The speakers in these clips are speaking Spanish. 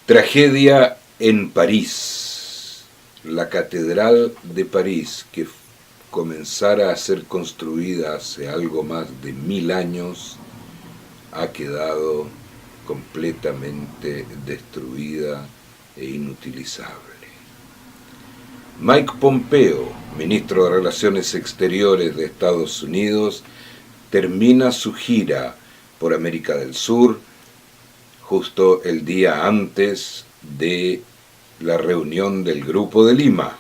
Tragedia en París. La Catedral de París, que comenzara a ser construida hace algo más de 1000 años, ha quedado completamente destruida e inutilizable. Mike Pompeo, ministro de Relaciones Exteriores de Estados Unidos, termina su gira por América del Sur justo el día antes de la reunión del Grupo de Lima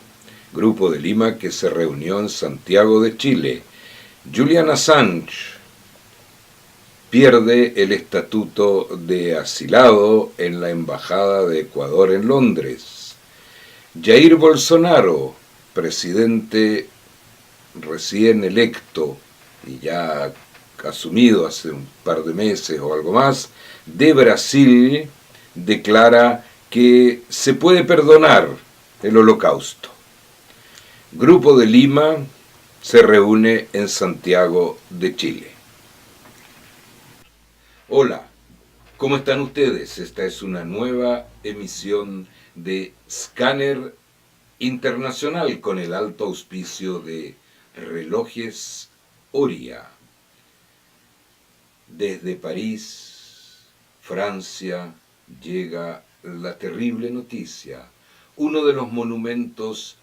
que se reunió en Santiago de Chile. Julian Assange pierde el estatuto de asilado en la Embajada de Ecuador en Londres. Jair Bolsonaro, presidente recién electo y ya asumido hace un par de meses o algo más, de Brasil, declara que se puede perdonar el Holocausto. Grupo de Lima se reúne en Santiago de Chile. Hola, ¿cómo están ustedes? Esta es una nueva emisión de Scanner Internacional con el alto auspicio de Relojes Oria. Desde París, Francia, llega la terrible noticia. Uno de los monumentos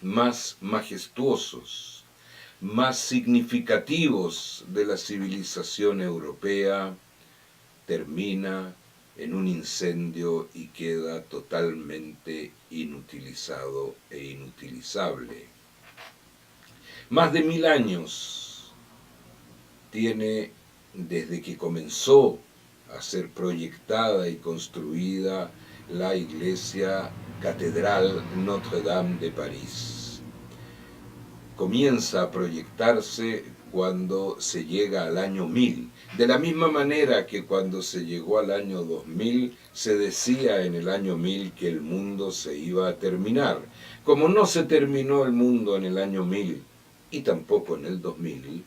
más majestuosos, más significativos de la civilización europea, termina en un incendio y queda totalmente inutilizado e inutilizable. Más de 1000 años tiene desde que comenzó a ser proyectada y construida la iglesia Catedral Notre-Dame de París. Comienza a proyectarse cuando se llega al año 1000, de la misma manera que cuando se llegó al año 2000 se decía en el año 1000 que el mundo se iba a terminar. Como no se terminó el mundo en el año 1000 y tampoco en el 2000,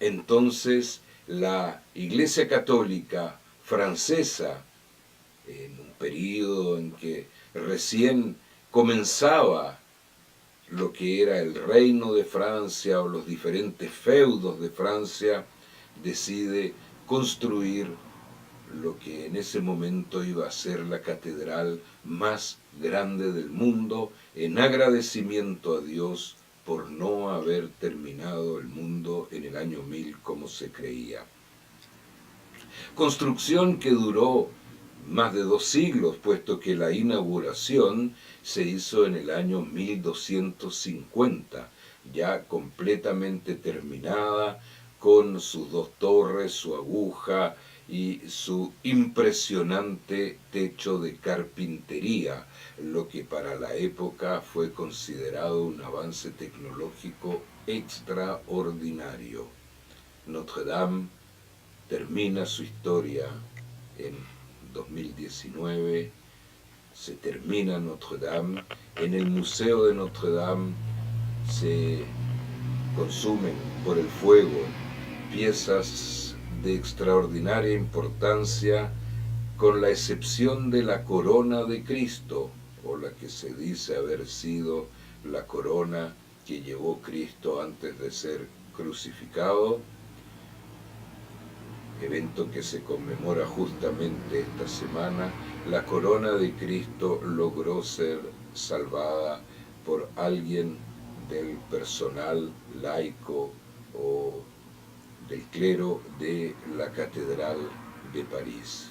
entonces la Iglesia Católica francesa, en un periodo en que recién comenzaba lo que era el reino de Francia o los diferentes feudos de Francia, decide construir lo que en ese momento iba a ser la catedral más grande del mundo, en agradecimiento a Dios por no haber terminado el mundo en el año 1000 como se creía. Construcción que duró más de 2 siglos, puesto que la inauguración se hizo en el año 1250, ya completamente terminada, con sus 2 torres, su aguja y su impresionante techo de carpintería, lo que para la época fue considerado un avance tecnológico extraordinario. Notre-Dame termina su historia en 2019, se termina Notre-Dame. En el Museo de Notre-Dame se consumen por el fuego piezas de extraordinaria importancia, con la excepción de la corona de Cristo, o la que se dice haber sido la corona que llevó Cristo antes de ser crucificado, evento que se conmemora justamente esta semana. La corona de Cristo logró ser salvada por alguien del personal laico o del clero de la Catedral de París.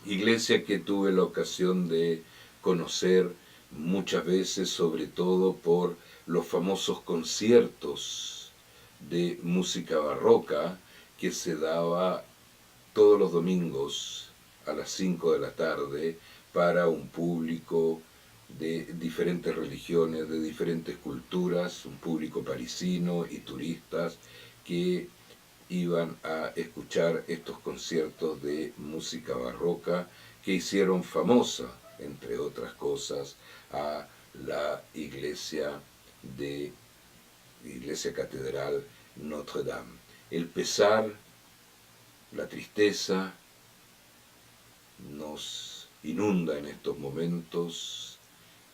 Iglesia que tuve la ocasión de conocer muchas veces, sobre todo por los famosos conciertos de música barroca que se daba todos los domingos a las 5 de la tarde para un público de diferentes religiones, de diferentes culturas, un público parisino y turistas que iban a escuchar estos conciertos de música barroca que hicieron famosa, entre otras cosas, a la iglesia Catedral Notre-Dame. El pesar, la tristeza, nos inunda en estos momentos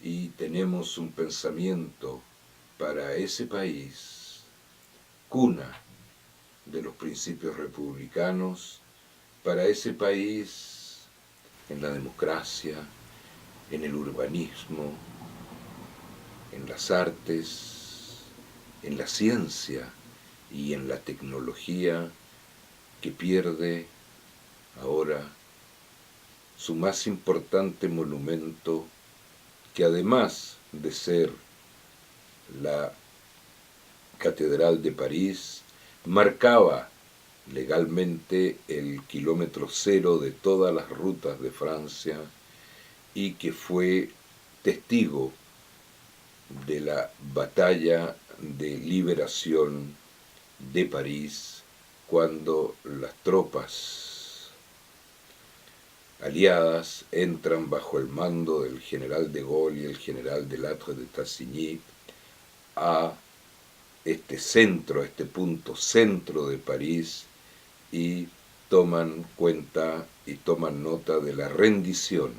y tenemos un pensamiento para ese país, cuna de los principios republicanos, para ese país en la democracia, en el urbanismo, en las artes, en la ciencia y en la tecnología, que pierde ahora su más importante monumento, que además de ser la Catedral de París, marcaba legalmente el kilómetro cero de todas las rutas de Francia y que fue testigo de la batalla de liberación de París cuando las tropas aliadas entran bajo el mando del general de Gaulle y el general de Lattre de Tassigny a este centro, a este punto centro de París, y toman cuenta y toman nota de la rendición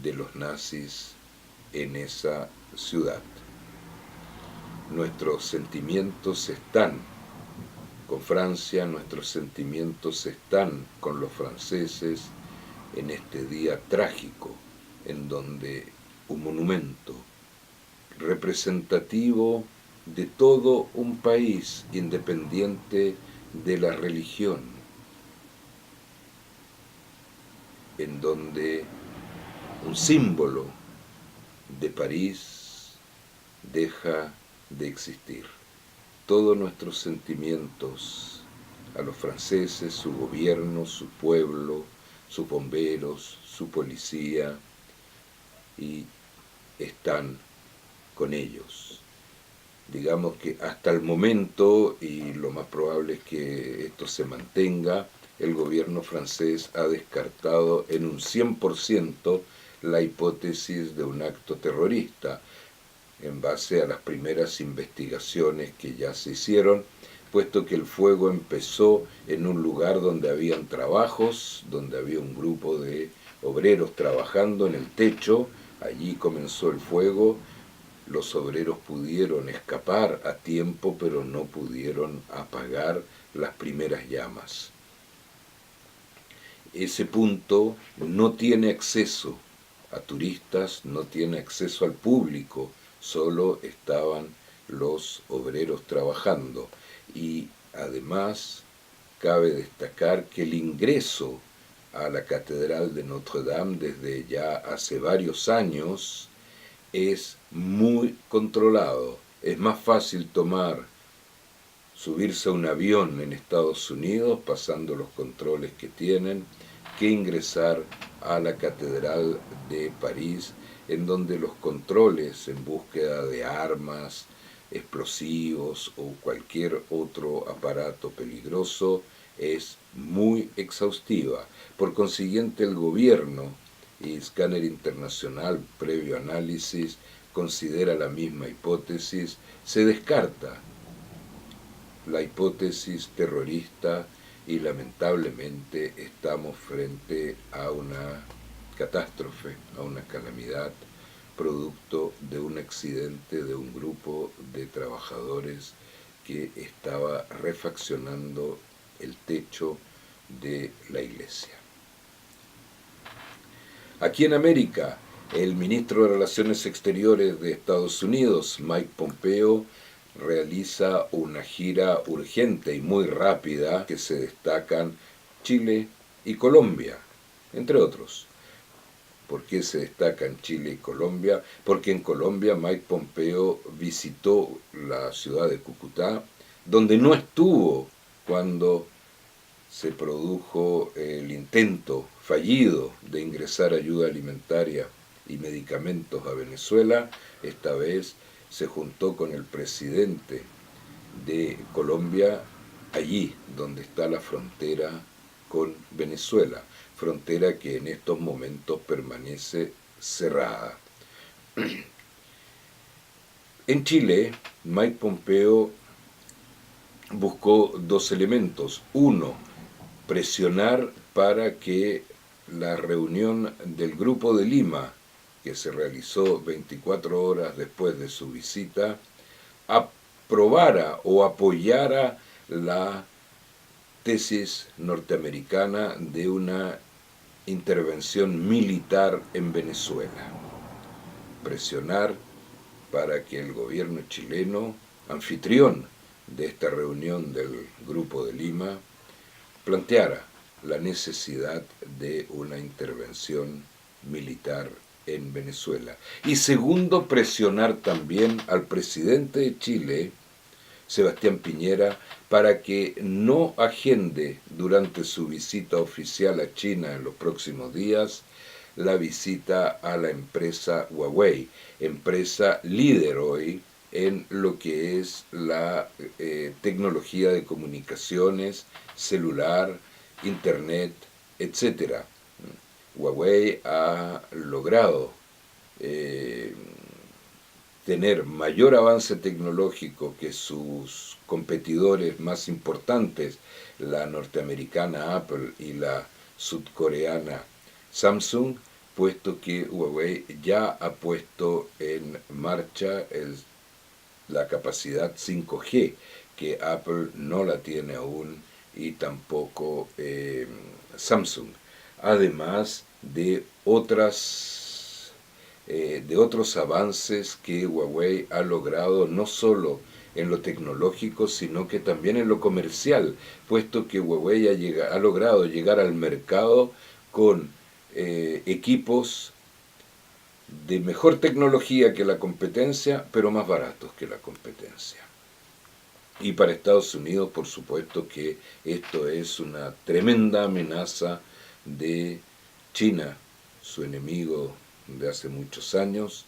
de los nazis en esa ciudad. Nuestros sentimientos están con Francia, nuestros sentimientos están con los franceses en este día trágico en donde un monumento representativo de todo un país independiente de la religión, en donde un símbolo de París deja de existir. Todos nuestros sentimientos a los franceses, su gobierno, su pueblo, sus bomberos, su policía, y están con ellos. Digamos que hasta el momento, y lo más probable es que esto se mantenga, el gobierno francés ha descartado en un 100% la hipótesis de un acto terrorista, en base a las primeras investigaciones que ya se hicieron, puesto que el fuego empezó en un lugar donde habían trabajos, donde había un grupo de obreros trabajando en el techo, allí comenzó el fuego, los obreros pudieron escapar a tiempo, pero no pudieron apagar las primeras llamas. Ese punto no tiene acceso a turistas, no tiene acceso al público, solo estaban los obreros trabajando. Y además cabe destacar que el ingreso a la Catedral de Notre Dame desde ya hace varios años es muy controlado. Es más fácil subirse a un avión en Estados Unidos, pasando los controles que tienen, que ingresar a la Catedral de París, en donde los controles en búsqueda de armas, explosivos o cualquier otro aparato peligroso es muy exhaustiva. Por consiguiente, el gobierno y Scanner Internacional, previo análisis, considera la misma hipótesis, se descarta la hipótesis terrorista y lamentablemente estamos frente a una catástrofe, a una calamidad, producto de un accidente de un grupo de trabajadores que estaba refaccionando el techo de la iglesia. Aquí en América, el ministro de Relaciones Exteriores de Estados Unidos, Mike Pompeo, realiza una gira urgente y muy rápida que se destacan Chile y Colombia, entre otros. ¿Por qué se destacan Chile y Colombia? Porque en Colombia Mike Pompeo visitó la ciudad de Cúcuta, donde no estuvo cuando se produjo el intento fallido de ingresar ayuda alimentaria y medicamentos a Venezuela. Esta vez se juntó con el presidente de Colombia allí donde está la frontera con Venezuela, frontera que en estos momentos permanece cerrada. En Chile, Mike Pompeo buscó dos elementos. Uno, presionar para que la reunión del Grupo de Lima, que se realizó 24 horas después de su visita, aprobara o apoyara la tesis norteamericana de una intervención militar en Venezuela. Presionar para que el gobierno chileno, anfitrión de esta reunión del Grupo de Lima, planteara la necesidad de una intervención militar en Venezuela. Y segundo, presionar también al presidente de Chile, Sebastián Piñera, para que no agende durante su visita oficial a China en los próximos días la visita a la empresa Huawei, empresa líder hoy en lo que es la tecnología de comunicaciones, celular, internet, etc. Huawei ha logrado eh, tener mayor avance tecnológico que sus competidores más importantes, la norteamericana Apple y la sudcoreana Samsung, puesto que Huawei ya ha puesto en marcha la capacidad 5G, que Apple no la tiene aún y tampoco Samsung, además de otros avances que Huawei ha logrado no solo en lo tecnológico, sino que también en lo comercial, puesto que Huawei ha logrado llegar al mercado con equipos de mejor tecnología que la competencia, pero más baratos que la competencia. Y para Estados Unidos, por supuesto que esto es una tremenda amenaza de China, su enemigo de hace muchos años,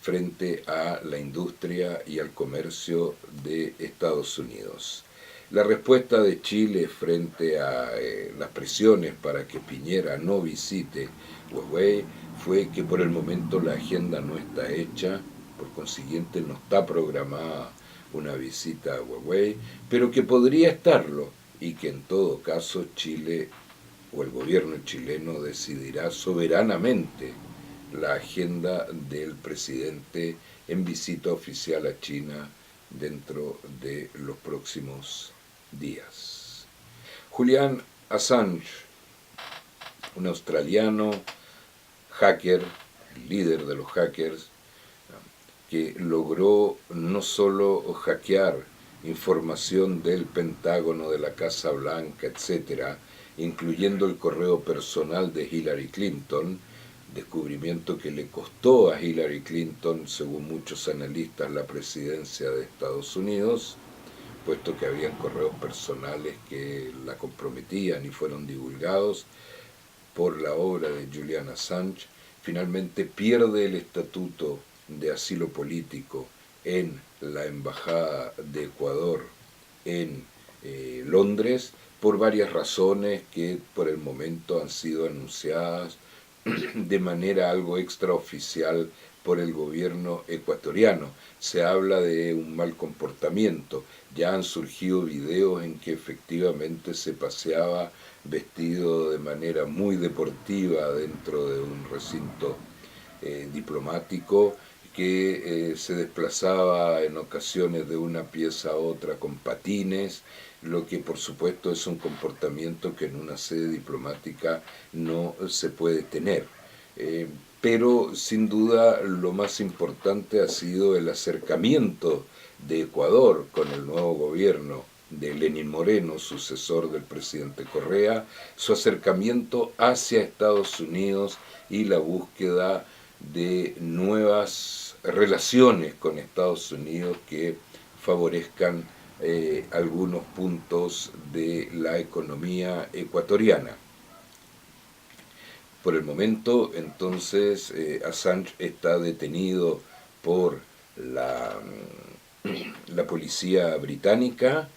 frente a la industria y al comercio de Estados Unidos. La respuesta de Chile frente a las presiones para que Piñera no visite Huawei fue que por el momento la agenda no está hecha, por consiguiente no está programada una visita a Huawei, pero que podría estarlo y que en todo caso Chile o el gobierno chileno decidirá soberanamente la agenda del presidente en visita oficial a China dentro de los próximos días. Julian Assange, un australiano hacker, el líder de los hackers, que logró no solo hackear información del Pentágono, de la Casa Blanca, etc., incluyendo el correo personal de Hillary Clinton, descubrimiento que le costó a Hillary Clinton, según muchos analistas, la presidencia de Estados Unidos, puesto que habían correos personales que la comprometían y fueron divulgados por la obra de Julian Assange. Finalmente pierde el estatuto de asilo político en la Embajada de Ecuador en Londres por varias razones que por el momento han sido anunciadas de manera algo extraoficial por el gobierno ecuatoriano. Se habla de un mal comportamiento. Ya han surgido videos en que efectivamente se paseaba vestido de manera muy deportiva dentro de un recinto diplomático, que se desplazaba en ocasiones de una pieza a otra con patines, lo que por supuesto es un comportamiento que en una sede diplomática no se puede tener. Pero sin duda lo más importante ha sido el acercamiento de Ecuador con el nuevo gobierno de Lenín Moreno, sucesor del presidente Correa, su acercamiento hacia Estados Unidos y la búsqueda de nuevas relaciones con Estados Unidos que favorezcan algunos puntos de la economía ecuatoriana. Por el momento, entonces, Assange está detenido por la policía británica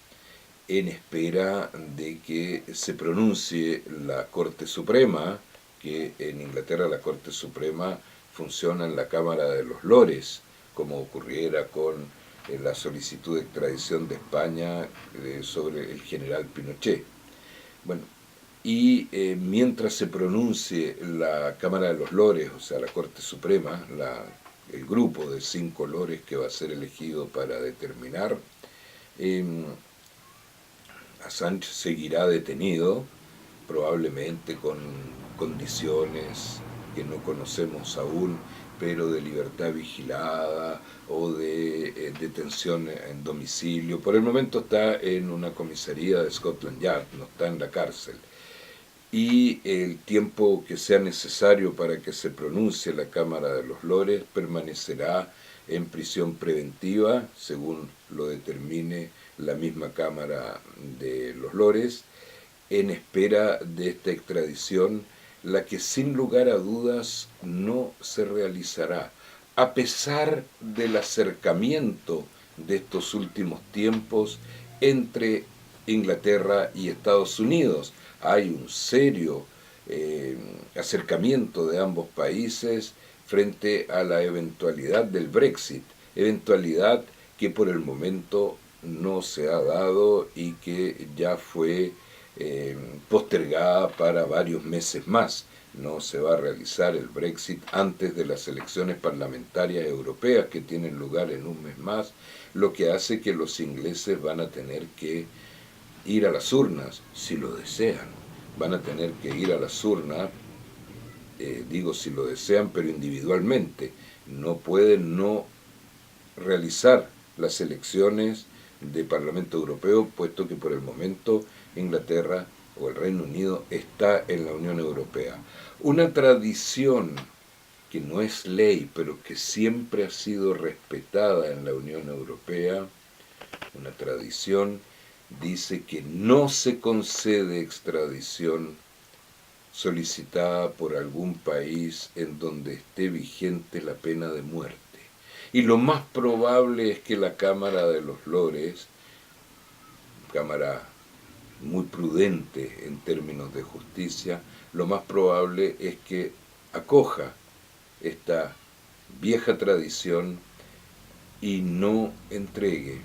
en espera de que se pronuncie la Corte Suprema, que en Inglaterra la Corte Suprema funciona en la Cámara de los Lores, como ocurriera con la solicitud de extradición de España sobre el general Pinochet. Bueno, y mientras se pronuncie la Cámara de los Lores, o sea, la Corte Suprema, el grupo de 5 lores que va a ser elegido para determinar, eh, Assange seguirá detenido, probablemente con condiciones que no conocemos aún, pero de libertad vigilada o de detención en domicilio. Por el momento está en una comisaría de Scotland Yard, no está en la cárcel. Y el tiempo que sea necesario para que se pronuncie la Cámara de los Lores permanecerá en prisión preventiva, según lo determine la misma Cámara de los Lores, en espera de esta extradición, la que sin lugar a dudas no se realizará, a pesar del acercamiento de estos últimos tiempos entre Inglaterra y Estados Unidos. Hay un serio acercamiento de ambos países frente a la eventualidad del Brexit, eventualidad que por el momento no se ha dado y que ya fue postergada para varios meses más. No se va a realizar el Brexit antes de las elecciones parlamentarias europeas que tienen lugar en un mes más, lo que hace que los ingleses van a tener que ir a las urnas, si lo desean. Van a tener que ir a las urnas, digo si lo desean, pero individualmente. No pueden no realizar las elecciones de Parlamento Europeo, puesto que por el momento Inglaterra o el Reino Unido está en la Unión Europea. Una tradición que no es ley, pero que siempre ha sido respetada en la Unión Europea, una tradición, dice que no se concede extradición solicitada por algún país en donde esté vigente la pena de muerte. Y lo más probable es que la Cámara de los Lores, Cámara muy prudente en términos de justicia, lo más probable es que acoja esta vieja tradición y no entregue,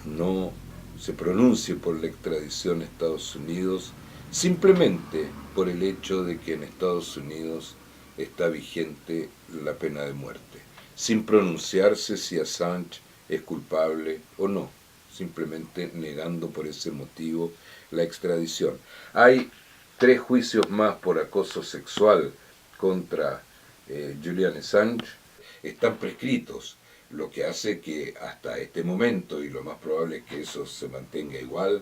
no se pronuncie por la extradición a Estados Unidos, simplemente por el hecho de que en Estados Unidos está vigente la pena de muerte, sin pronunciarse si Assange es culpable o no, simplemente negando por ese motivo la extradición. Hay 3 juicios más por acoso sexual contra Julian Assange, están prescritos, lo que hace que hasta este momento, y lo más probable es que eso se mantenga igual,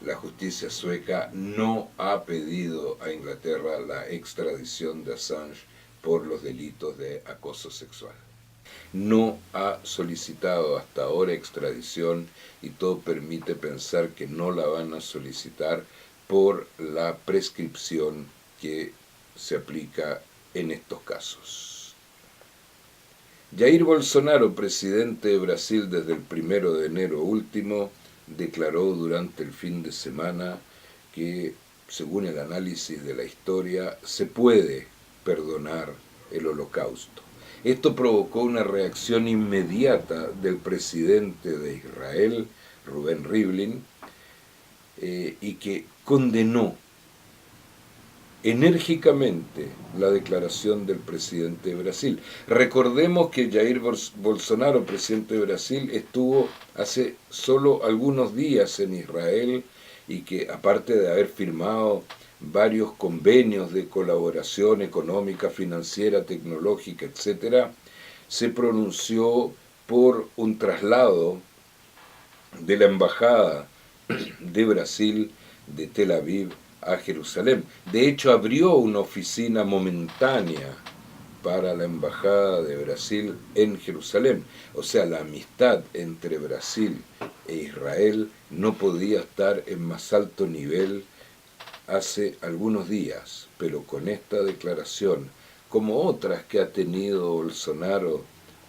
la justicia sueca no ha pedido a Inglaterra la extradición de Assange por los delitos de acoso sexual. No ha solicitado hasta ahora extradición y todo permite pensar que no la van a solicitar por la prescripción que se aplica en estos casos. Jair Bolsonaro, presidente de Brasil desde el 1 de enero último, declaró durante el fin de semana que, según el análisis de la historia, se puede perdonar el Holocausto. Esto provocó una reacción inmediata del presidente de Israel, Rubén Rivlin, y que condenó enérgicamente la declaración del presidente de Brasil. Recordemos que Jair Bolsonaro, presidente de Brasil, estuvo hace solo algunos días en Israel y que, aparte de haber firmado varios convenios de colaboración económica, financiera, tecnológica, etc., se pronunció por un traslado de la embajada de Brasil de Tel Aviv a Jerusalén. De hecho, abrió una oficina momentánea para la embajada de Brasil en Jerusalén. O sea, la amistad entre Brasil e Israel no podía estar en más alto nivel hace algunos días, pero con esta declaración, como otras que ha tenido Bolsonaro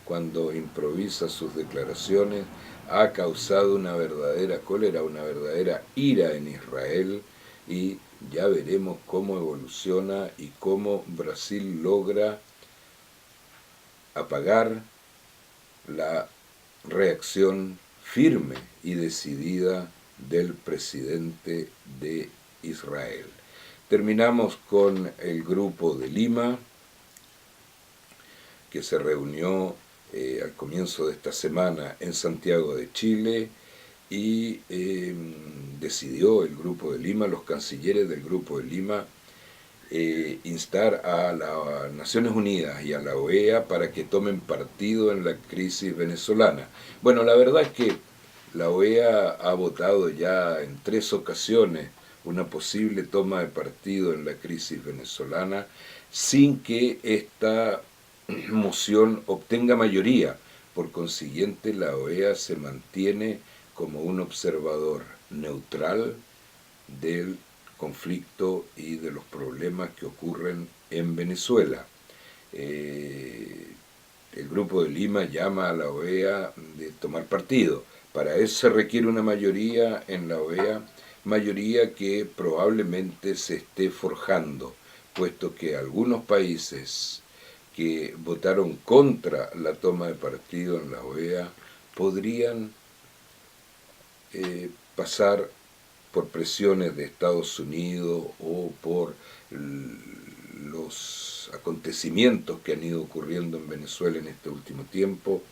cuando improvisa sus declaraciones, ha causado una verdadera cólera, una verdadera ira en Israel, y ya veremos cómo evoluciona y cómo Brasil logra apagar la reacción firme y decidida del presidente de Israel. Terminamos con el Grupo de Lima, que se reunió al comienzo de esta semana en Santiago de Chile y decidió el Grupo de Lima, los cancilleres del Grupo de Lima, instar a las Naciones Unidas y a la OEA para que tomen partido en la crisis venezolana. Bueno, la verdad es que la OEA ha votado ya en 3 ocasiones una posible toma de partido en la crisis venezolana sin que esta moción obtenga mayoría. Por consiguiente, la OEA se mantiene como un observador neutral del conflicto y de los problemas que ocurren en Venezuela. El Grupo de Lima llama a la OEA de tomar partido. Para eso se requiere una mayoría en la OEA, mayoría que probablemente se esté forjando, puesto que algunos países que votaron contra la toma de partido en la OEA podrían pasar por presiones de Estados Unidos o por los acontecimientos que han ido ocurriendo en Venezuela en este último tiempo,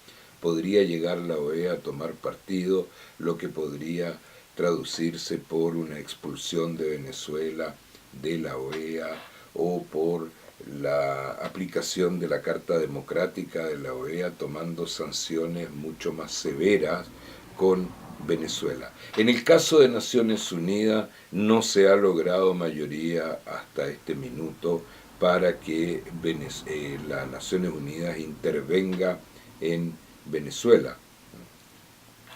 podría llegar la OEA a tomar partido, lo que podría traducirse por una expulsión de Venezuela de la OEA o por la aplicación de la Carta Democrática de la OEA tomando sanciones mucho más severas con Venezuela. En el caso de Naciones Unidas no se ha logrado mayoría hasta este minuto para que las Naciones Unidas intervenga en Venezuela.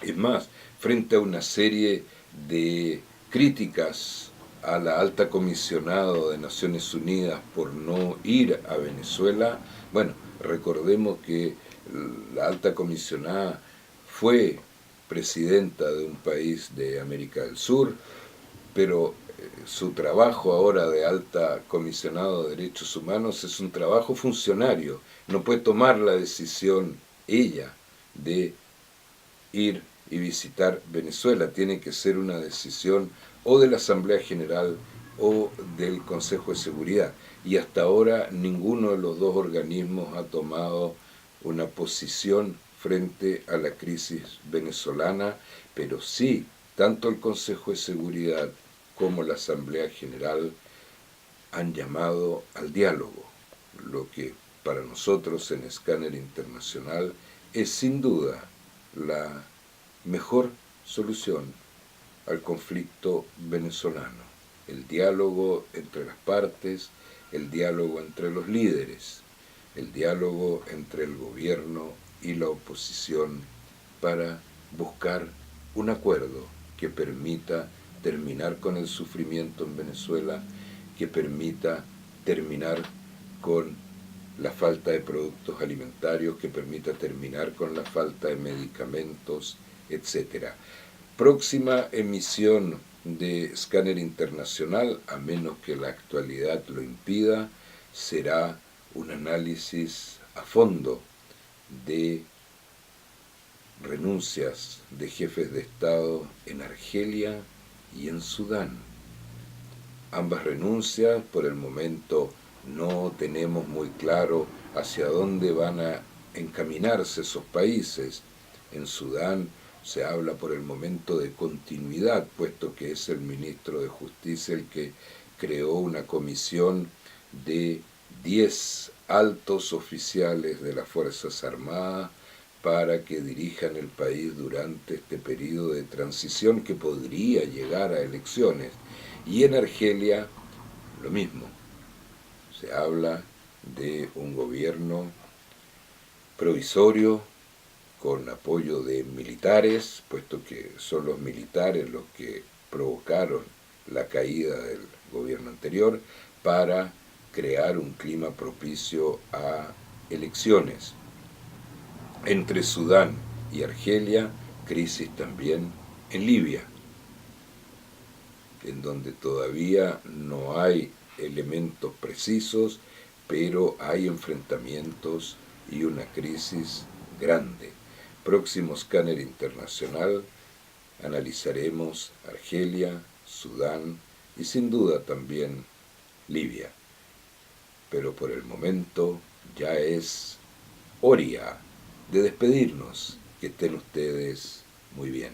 Es más, frente a una serie de críticas a la alta comisionada de Naciones Unidas por no ir a Venezuela, bueno, recordemos que la alta comisionada fue presidenta de un país de América del Sur, pero su trabajo ahora de alta comisionado de derechos humanos es un trabajo funcionario, no puede tomar la decisión ella de ir y visitar Venezuela, tiene que ser una decisión o de la Asamblea General o del Consejo de Seguridad, y hasta ahora ninguno de los dos organismos ha tomado una posición frente a la crisis venezolana, pero sí, tanto el Consejo de Seguridad como la Asamblea General han llamado al diálogo, lo que para nosotros en Escáner Internacional es sin duda la mejor solución al conflicto venezolano. El diálogo entre las partes, el diálogo entre los líderes, el diálogo entre el gobierno y la oposición para buscar un acuerdo que permita terminar con el sufrimiento en Venezuela, que permita terminar con la falta de productos alimentarios, que permita terminar con la falta de medicamentos, etc. Próxima emisión de Escáner Internacional, a menos que la actualidad lo impida, será un análisis a fondo de renuncias de jefes de Estado en Argelia y en Sudán. Ambas renuncias, por el momento, no tenemos muy claro hacia dónde van a encaminarse esos países. En Sudán se habla por el momento de continuidad, puesto que es el ministro de Justicia el que creó una comisión de 10 altos oficiales de las Fuerzas Armadas para que dirijan el país durante este periodo de transición que podría llegar a elecciones. Y en Argelia, lo mismo. Se habla de un gobierno provisorio con apoyo de militares, puesto que son los militares los que provocaron la caída del gobierno anterior, para crear un clima propicio a elecciones. Entre Sudán y Argelia, crisis también en Libia, en donde todavía no hay elementos precisos, pero hay enfrentamientos y una crisis grande. Próximo Escáner Internacional, analizaremos Argelia, Sudán y sin duda también Libia. Pero por el momento ya es hora de despedirnos. Que estén ustedes muy bien.